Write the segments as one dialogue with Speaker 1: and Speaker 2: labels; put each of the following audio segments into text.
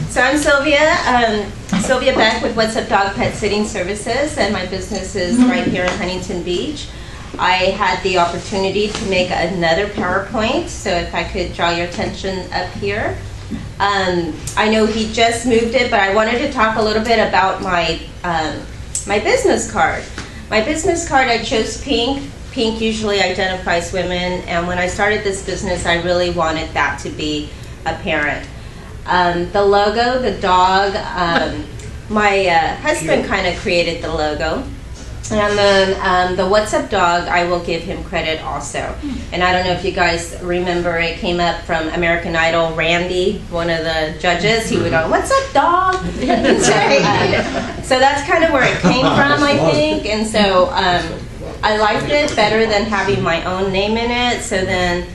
Speaker 1: So I'm Silvia, Silvia Beck with What's Up Dog Pet Sitting Services, and my business is right here in Huntington Beach. I had the opportunity to make another PowerPoint, so if I could draw your attention up here. I know he just moved it, but I wanted to talk a little bit about my my business card. My business card, I chose pink. Pink usually identifies women, and when I started this business, I really wanted that to be apparent. The logo, the dog, my husband kind of created the logo. And then the What's Up Dog, I will give him credit also. And I don't know if you guys remember, it came up from American Idol. Randy, one of the judges, he would go, "What's up, dog?" So that's kind of where it came from, I think. And so I liked it better than having my own name in it. So then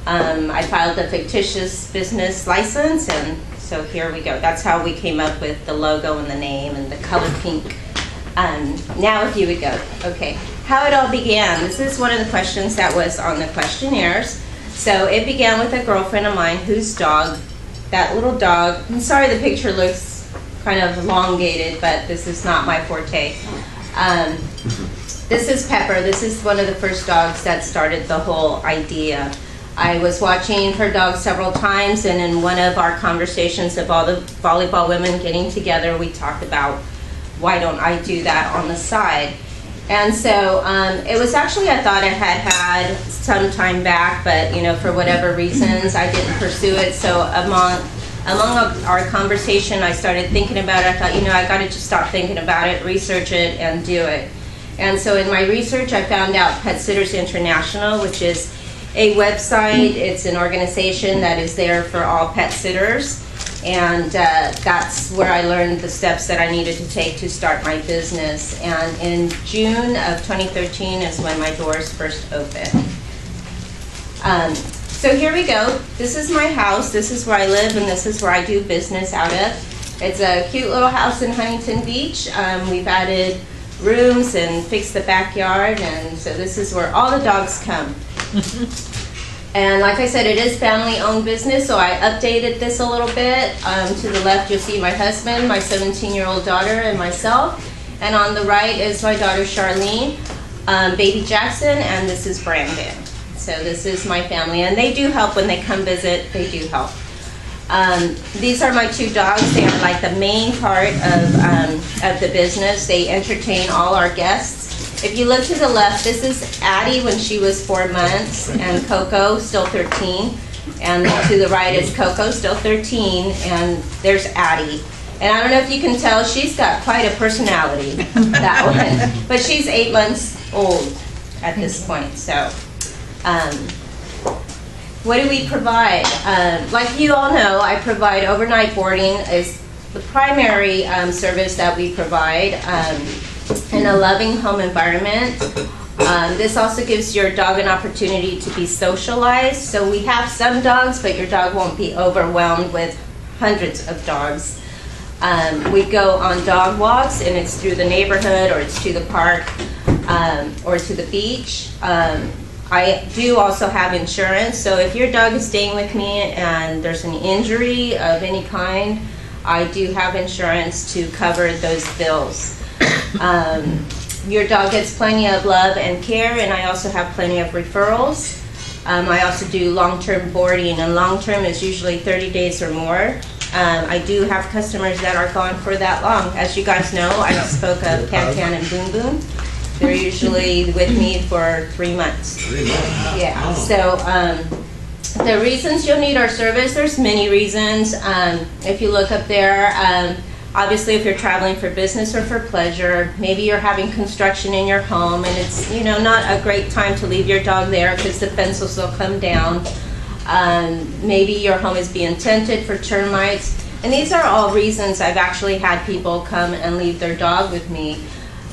Speaker 1: I filed a fictitious business license, and so here we go. That's how we came up with the logo and the name and the color pink. Now if you would go, okay, how it all began. This is one of the questions that was on the questionnaires. So it began with a girlfriend of mine whose dog, that little dog, I'm sorry the picture looks kind of elongated, but this is not my forte. This is Pepper. This is one of the first dogs that started the whole idea. I was watching her dog several times, and in one of our conversations of all the volleyball women getting together, we talked about why don't I do that on the side. And so it was actually a thought I had some time back, but you know, for whatever reasons I didn't pursue it. So among our conversation, I started thinking about it. I thought, you know, I got to just stop thinking about it, research it, and do it. And so in my research, I found out Pet Sitters International, which is a website. It's an organization that is there for all pet sitters. And that's where I learned the steps that I needed to take to start my business. And in June of 2013 is when my doors first opened. So here we go. This is my house. This is where I live, and this is where I do business out of. It's a cute little house in Huntington Beach. We've added rooms and fixed the backyard, and so this is where all the dogs come. And like I said, it is family-owned business, so I updated this a little bit. To the left, you'll see my husband, my 17-year-old daughter, and myself. And on the right is my daughter, Charlene, baby Jackson, and this is Brandon. So this is my family, and they do help when they come visit. They do help. These are my two dogs. They are like the main part of the business. They entertain all our guests. If you look to the left, this is Addie when she was 4 months, and Coco, still 13. And then to the right is Coco, still 13, and there's Addie. And I don't know if you can tell, she's got quite a personality, that one. But she's 8 months old at this point, so. What do we provide? Like you all know, I provide overnight boarding is the primary service that we provide. In a loving home environment. This also gives your dog an opportunity to be socialized. So we have some dogs, but your dog won't be overwhelmed with hundreds of dogs. We go on dog walks, and it's through the neighborhood, or it's to the park, or to the beach. I do also have insurance, so if your dog is staying with me and there's an injury of any kind, I do have insurance to cover those bills. Your dog gets plenty of love and care, and I also have plenty of referrals. I also do long-term boarding, and long-term is usually 30 days or more. I do have customers that are gone for that long. As you guys know, I spoke of Can and Boom Boom. They're usually with me for 3 months.
Speaker 2: 3 months?
Speaker 1: Yeah, so the reasons you'll need our service, there's many reasons. If you look up there, obviously, if you're traveling for business or for pleasure, maybe you're having construction in your home, and it's, you know, not a great time to leave your dog there because the fence will still come down. Maybe your home is being tented for termites. And these are all reasons I've actually had people come and leave their dog with me.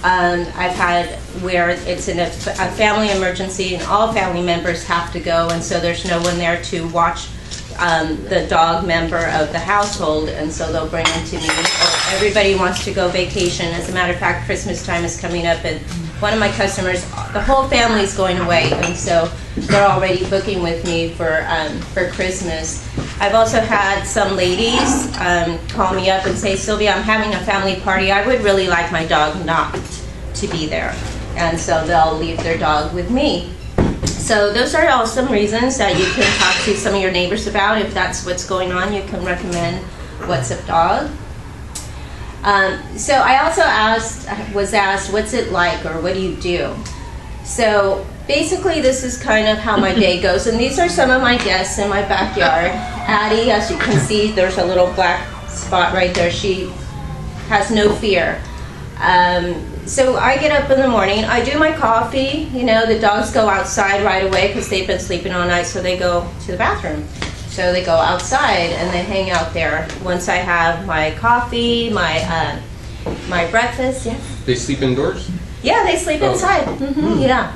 Speaker 1: I've had where it's in a family emergency and all family members have to go, and so there's no one there to watch the dog member of the household, and so they'll bring them to me. Or everybody wants to go vacation. As a matter of fact, Christmas time is coming up, and one of my customers, the whole family's going away, and so they're already booking with me for Christmas. I've also had some ladies call me up and say, Sylvia, I'm having a family party. I would really like my dog not to be there. And so they'll leave their dog with me. So those are all some reasons that you can talk to some of your neighbors about. If that's what's going on, you can recommend What's Up Dog. So I also was asked, what's it like, or what do you do? So basically this is kind of how my day goes, and these are some of my guests in my backyard. Addie, as you can see, there's a little black spot right there. She has no fear. So I get up in the morning, I do my coffee, you know, the dogs go outside right away because they've been sleeping all night, so they go to the bathroom. So they go outside and they hang out there. Once I have my coffee, my breakfast, yes.
Speaker 2: They sleep indoors?
Speaker 1: Yeah, they sleep inside. Yeah.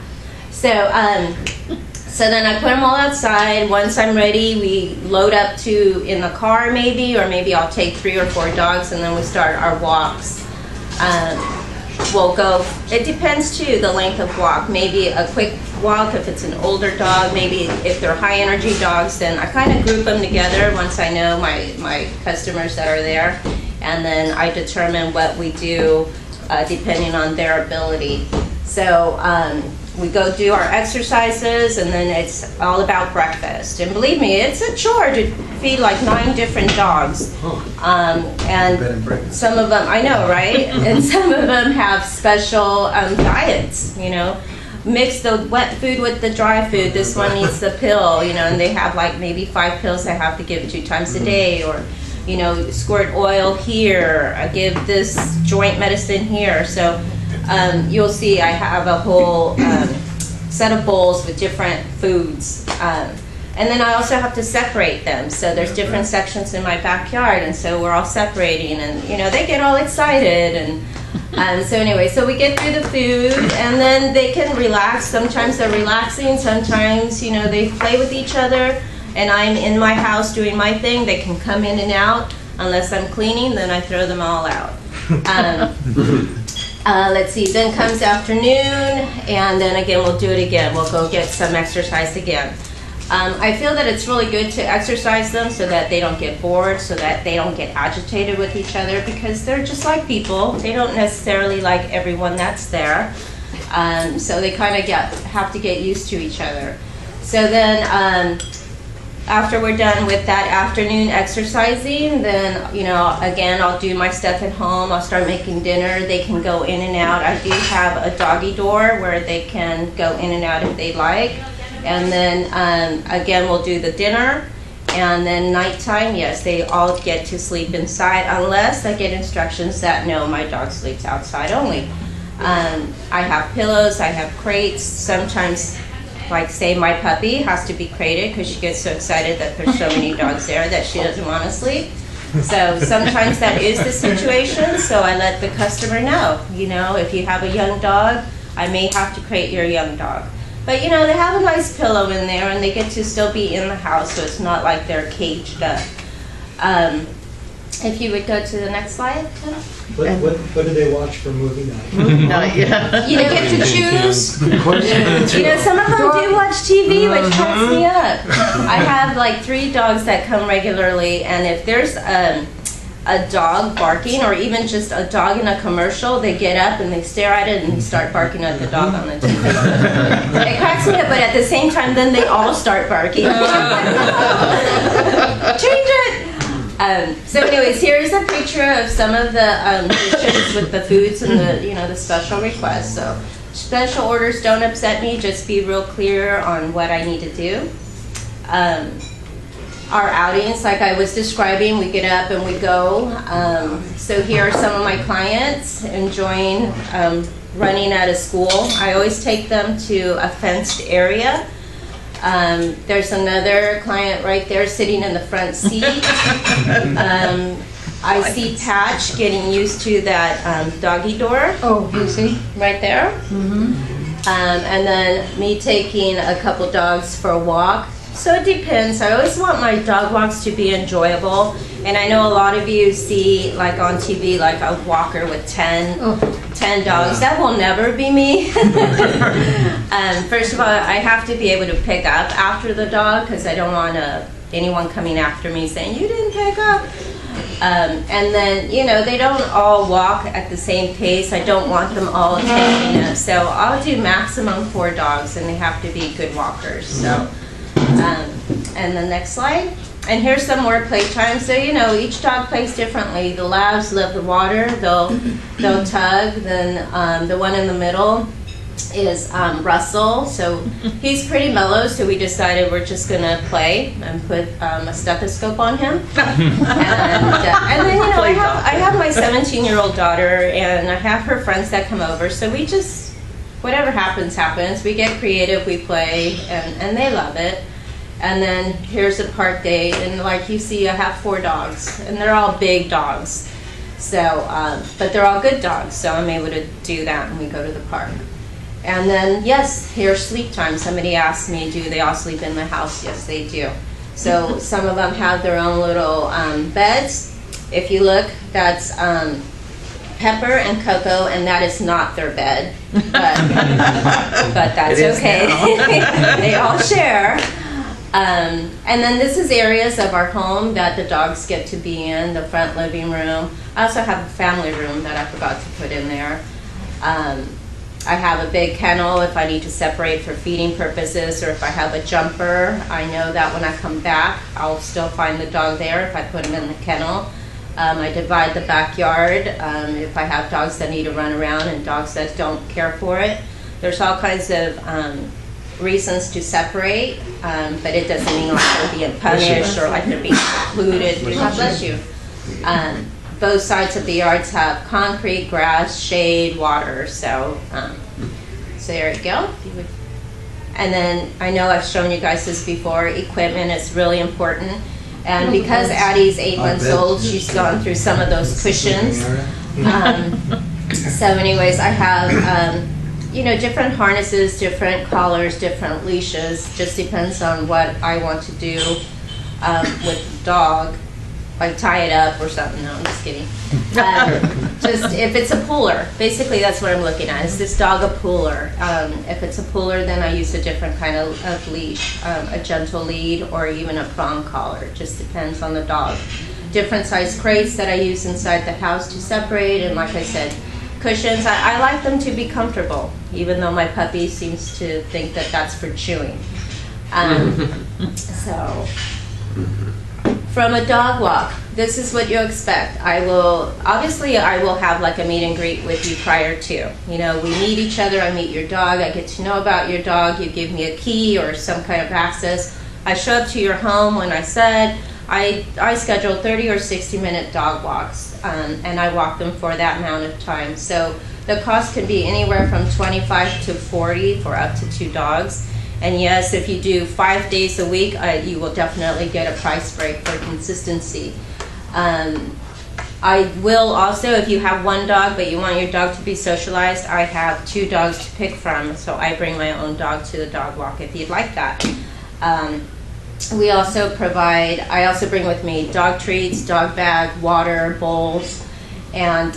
Speaker 1: So then I put them all outside. Once I'm ready, we load up in the car maybe, or maybe I'll take 3 or 4 dogs, and then we start our walks. We'll go, it depends too, the length of walk. Maybe a quick walk if it's an older dog. Maybe if they're high energy dogs, then I kind of group them together once I know my customers that are there. And then I determine what we do depending on their ability. So we go do our exercises, and then it's all about breakfast. And believe me, it's a chore to feed like 9 different dogs. And some of them, I know, right? And some of them have special diets, you know. Mix the wet food with the dry food. This one needs the pill, you know, and they have like maybe 5 pills I have to give 2 times a day, or, you know, squirt oil here, I give this joint medicine here. So you'll see I have a whole set of bowls with different foods. And then I also have to separate them. So there's different sections in my backyard, and so we're all separating, and you know, they get all excited. And so anyway, so we get through the food, and then they can relax. Sometimes they're relaxing, sometimes, you know, they play with each other, and I'm in my house doing my thing. They can come in and out. Unless I'm cleaning, then I throw them all out. Let's see, then comes afternoon, and then again we'll do it again. We'll go get some exercise again. I feel that it's really good to exercise them so that they don't get bored, so that they don't get agitated with each other, because they're just like people. They don't necessarily like everyone that's there. So they kind of have to get used to each other. So then after we're done with that afternoon exercising, then, you know, again, I'll do my stuff at home. I'll start making dinner. They can go in and out. I do have a doggy door where they can go in and out if they like. And then, again, we'll do the dinner. And then nighttime, yes, they all get to sleep inside, unless I get instructions that, no, my dog sleeps outside only. I have pillows, I have crates. Sometimes, like say my puppy has to be crated because she gets so excited that there's so many dogs there that she doesn't want to sleep. So sometimes that is the situation, so I let the customer know, you know, if you have a young dog, I may have to crate your young dog. But you know, they have a nice pillow in there, and they get to still be in the house, so it's not like they're caged up. If you would go to the next slide.
Speaker 3: What do they watch for movie night?
Speaker 4: Movie night, yeah.
Speaker 1: You don't get to choose. You know, some of them do watch TV, which cracks me up. I have like 3 dogs that come regularly, and if there's a dog barking, or even just a dog in a commercial, they get up and they stare at it and start barking at the dog on the TV. It cracks me up, but at the same time, then they all start barking. Change it! So anyways, here's a picture of some of the dishes with the foods and the, you know, the special requests. So special orders don't upset me, just be real clear on what I need to do. Our outings, like I was describing, we get up and we go. So here are some of my clients enjoying running out of school. I always take them to a fenced area. There's another client right there sitting in the front seat. I see Patch getting used to that doggy door.
Speaker 4: Oh, you see?
Speaker 1: Right there. And then me taking a couple dogs for a walk. So it depends. I always want my dog walks to be enjoyable. And I know a lot of you see, like on TV, like a walker with 10 dogs. That will never be me. First of all, I have to be able to pick up after the dog, because I don't want to anyone coming after me saying, you didn't pick up. And then, you know, they don't all walk at the same pace. I don't want them all taking up. So I'll do maximum 4 dogs, and they have to be good walkers. So, and the next slide. And here's some more playtime. So, you know, each dog plays differently. The labs love the water. They'll tug. Then the one in the middle is Russell. So he's pretty mellow, so we decided we're just going to play and put a stethoscope on him. And then, you know, I have my 17-year-old daughter, and I have her friends that come over. So we just, whatever happens, happens. We get creative, we play, and they love it. And then here's a park day, and like you see, I have 4 dogs, and they're all big dogs. So, but they're all good dogs, so I'm able to do that when we go to the park. And then, yes, here's sleep time. Somebody asked me, do they all sleep in the house? Yes, they do. So some of them have their own little beds. If you look, that's Pepper and Coco, and that is not their bed, but that's okay. They all share. And then this is areas of our home that the dogs get to be in, the front living room. I also have a family room that I forgot to put in there. I have a big kennel if I need to separate for feeding purposes, or if I have a jumper. I know that when I come back, I'll still find the dog there if I put him in the kennel. I divide the backyard if I have dogs that need to run around and dogs that don't care for it. There's all kinds of reasons to separate, but it doesn't mean like they're being punished or like they're being secluded. God bless you. Both sides of the yards have concrete, grass, shade, water. So, so there you go. And then I know I've shown you guys this before. Equipment is really important. And because Addie's 8 months old, she's gone through some of those cushions. So anyways, I have, you know, different harnesses, different collars, different leashes. Just depends on what I want to do with the dog. Like tie it up or something. No, I'm just kidding. Just if it's a puller, basically that's what I'm looking at. Is this dog a puller? If it's a puller, then I use a different kind of leash, a gentle lead or even a prong collar. It just depends on the dog. Different size crates that I use inside the house to separate, and like I said, cushions. I like them to be comfortable, even though my puppy seems to think that that's for chewing. So. From a dog walk, this is what you expect. Obviously I will have like a meet and greet with you prior to. You know, we meet each other, I meet your dog, I get to know about your dog, you give me a key or some kind of access. I show up to your home when I said, I schedule 30 or 60-minute dog walks, and I walk them for that amount of time. So the cost can be anywhere from $25 to $40 for up to 2 dogs. And yes, if you do 5 days a week, you will definitely get a price break for consistency. I will also, if you have 1 dog but you want your dog to be socialized, I have 2 dogs to pick from, so I bring my own dog to the dog walk if you'd like that. We also provide, I also bring with me dog treats, dog bag, water, bowls, and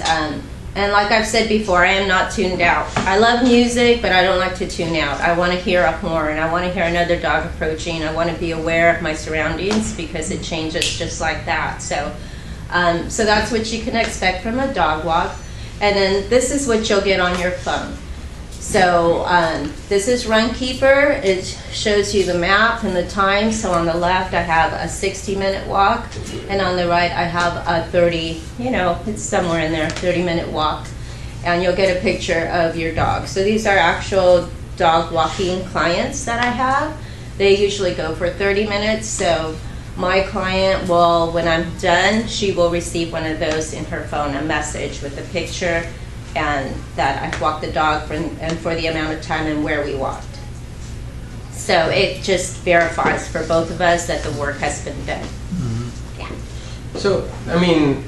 Speaker 1: like I've said before, I am not tuned out. I love music, but I don't like to tune out. I want to hear a horn. I want to hear another dog approaching. I want to be aware of my surroundings because it changes just like that. So, so that's what you can expect from a dog walk. And then this is what you'll get on your phone. So this is Runkeeper. It shows you the map and the time. So on the left I have a 60-minute walk, and on the right I have a 30, you know, it's somewhere in there, 30-minute walk. And you'll get a picture of your dog. So these are actual dog walking clients that I have. They usually go for 30 minutes. So my client will, when I'm done, she will receive one of those in her phone, a message with a picture, and that I walked the dog for the amount of time and where we walked. So it just verifies for both of us that the work has been done. Mm-hmm. Yeah.
Speaker 2: So, I mean,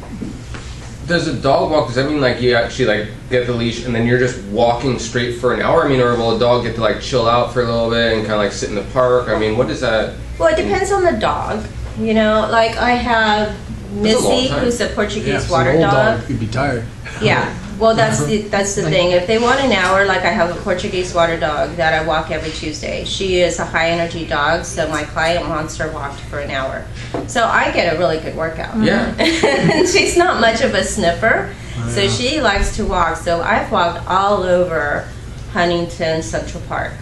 Speaker 2: does a dog walk, does that mean like you actually like get the leash and then you're just walking straight for an hour? I mean, or will a dog get to like chill out for a little bit and kind of like sit in the park? I mean, what does that?
Speaker 1: Well, it depends on the dog. You know, like I have Missy, who's a Portuguese water dog.
Speaker 5: You'd be tired.
Speaker 1: Yeah. Well, that's the thing. If they want an hour, like I have a Portuguese water dog that I walk every Tuesday. She is a high energy dog, so my client wants her walked for an hour. So I get a really good workout.
Speaker 2: Yeah.
Speaker 1: And she's not much of a sniffer, so she likes to walk. So I've walked all over Huntington Central Park.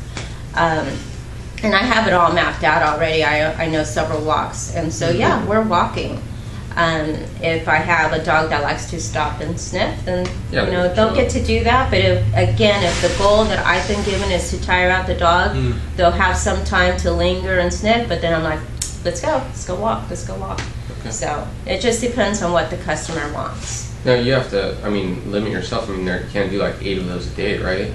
Speaker 1: And I have it all mapped out already. I know several walks. And so, yeah, we're walking. If I have a dog that likes to stop and sniff, then they'll get to do that. But if the goal that I've been given is to tire out the dog, they'll have some time to linger and sniff. But then I'm like, let's go walk. Okay. So it just depends on what the customer wants.
Speaker 2: Now you have to, limit yourself. You can't do like 8 of those a day, right?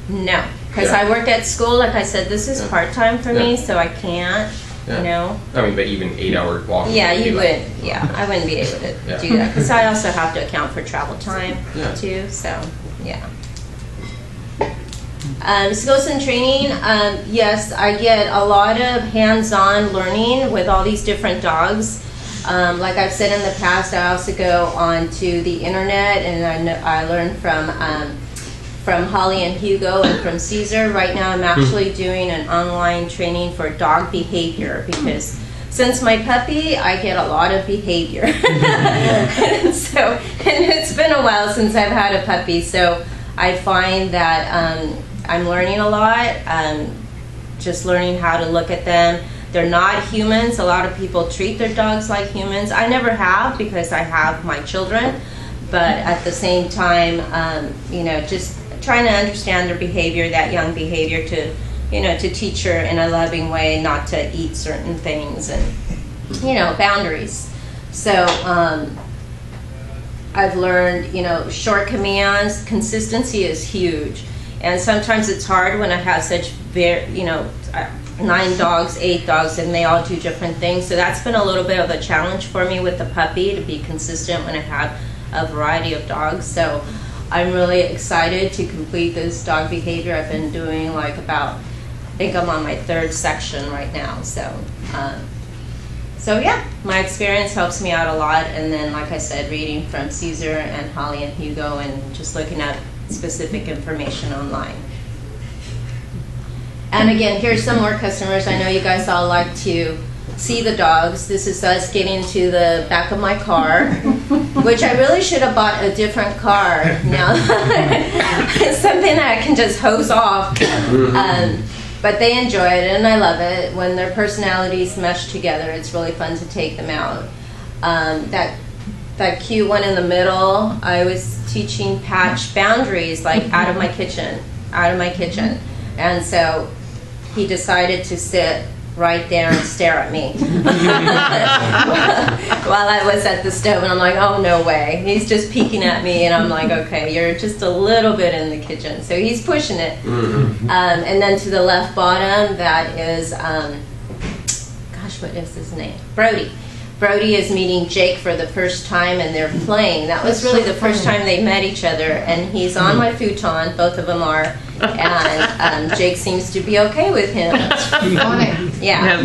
Speaker 1: No, because I work at school. Like I said, this is part-time for me, so I can't.
Speaker 2: But even 8 hours walking.
Speaker 1: Yeah, you would. I wouldn't be able to do that because I also have to account for travel time too. So, yeah. Skills and training. Yes, I get a lot of hands-on learning with all these different dogs. Like I've said in the past, I also go onto the internet and I learn from Holly and Hugo and from Caesar. Right now I'm actually doing an online training for dog behavior because since my puppy, I get a lot of behavior. and it's been a while since I've had a puppy, so I find that I'm learning a lot, just learning how to look at them. They're not humans. A lot of people treat their dogs like humans. I never have because I have my children, but at the same time, just trying to understand their behavior, that young behavior, to teach her in a loving way not to eat certain things and, boundaries. So I've learned, short commands, consistency is huge. And sometimes it's hard when I have such 9 dogs, 8 dogs, and they all do different things. So that's been a little bit of a challenge for me with the puppy to be consistent when I have a variety of dogs. So I'm really excited to complete this dog behavior. I've been doing I think I'm on my 3rd section right now. So yeah, my experience helps me out a lot. And then, like I said, reading from Caesar and Holly and Hugo and just looking at specific information online. And again, here's some more customers. I know you guys all like to see the dogs. This is us getting to the back of my car, which I really should have bought a different car now. It's something that I can just hose off. But they enjoy it, and I love it. When their personalities mesh together, it's really fun to take them out. That cute one in the middle, I was teaching Patch boundaries, out of my kitchen. And so he decided to sit right there and stare at me while I was at the stove, and I'm like, oh, no way. He's just peeking at me, and I'm like, okay, you're just a little bit in the kitchen. So he's pushing it. And then to the left bottom, that is, what is his name? Brody. Brody is meeting Jake for the first time, and they're playing. That was really the first time they met each other, and he's on my futon, both of them are, and Jake seems to be okay with him. Yeah.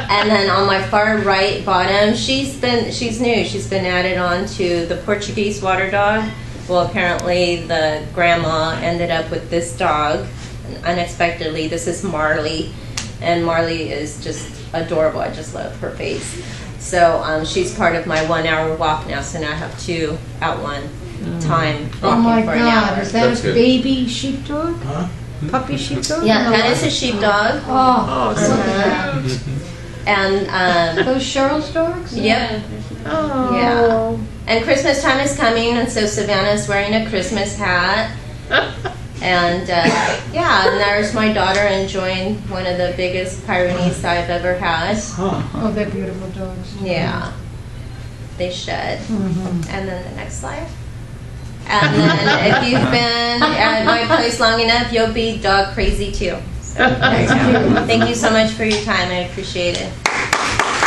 Speaker 1: And then on my far right bottom, she's new. She's been added on to the Portuguese water dog. Well, apparently the grandma ended up with this dog unexpectedly. This is Marley, and Marley is just adorable. I just love her face. So she's part of my 1 hour walk now. So now I have 2 at one time walking
Speaker 4: Oh my
Speaker 1: for an hour.
Speaker 4: God, is that a baby sheepdog?
Speaker 3: Huh?
Speaker 4: Puppy sheepdog?
Speaker 1: Yeah, that is a sheepdog.
Speaker 4: Oh, look at that.
Speaker 1: And
Speaker 4: Those Cheryl's dogs?
Speaker 1: yep,
Speaker 4: Oh.
Speaker 1: yeah. And Christmas time is coming, and so Savannah's wearing a Christmas hat. And and there's my daughter enjoying one of the biggest Pyrenees I've ever had.
Speaker 4: Oh, they're beautiful dogs.
Speaker 1: Yeah, they shed. And then the next slide. And then if you've been at my place long enough, you'll be dog crazy too. So, there you go. Thank you so much for your time. I appreciate it.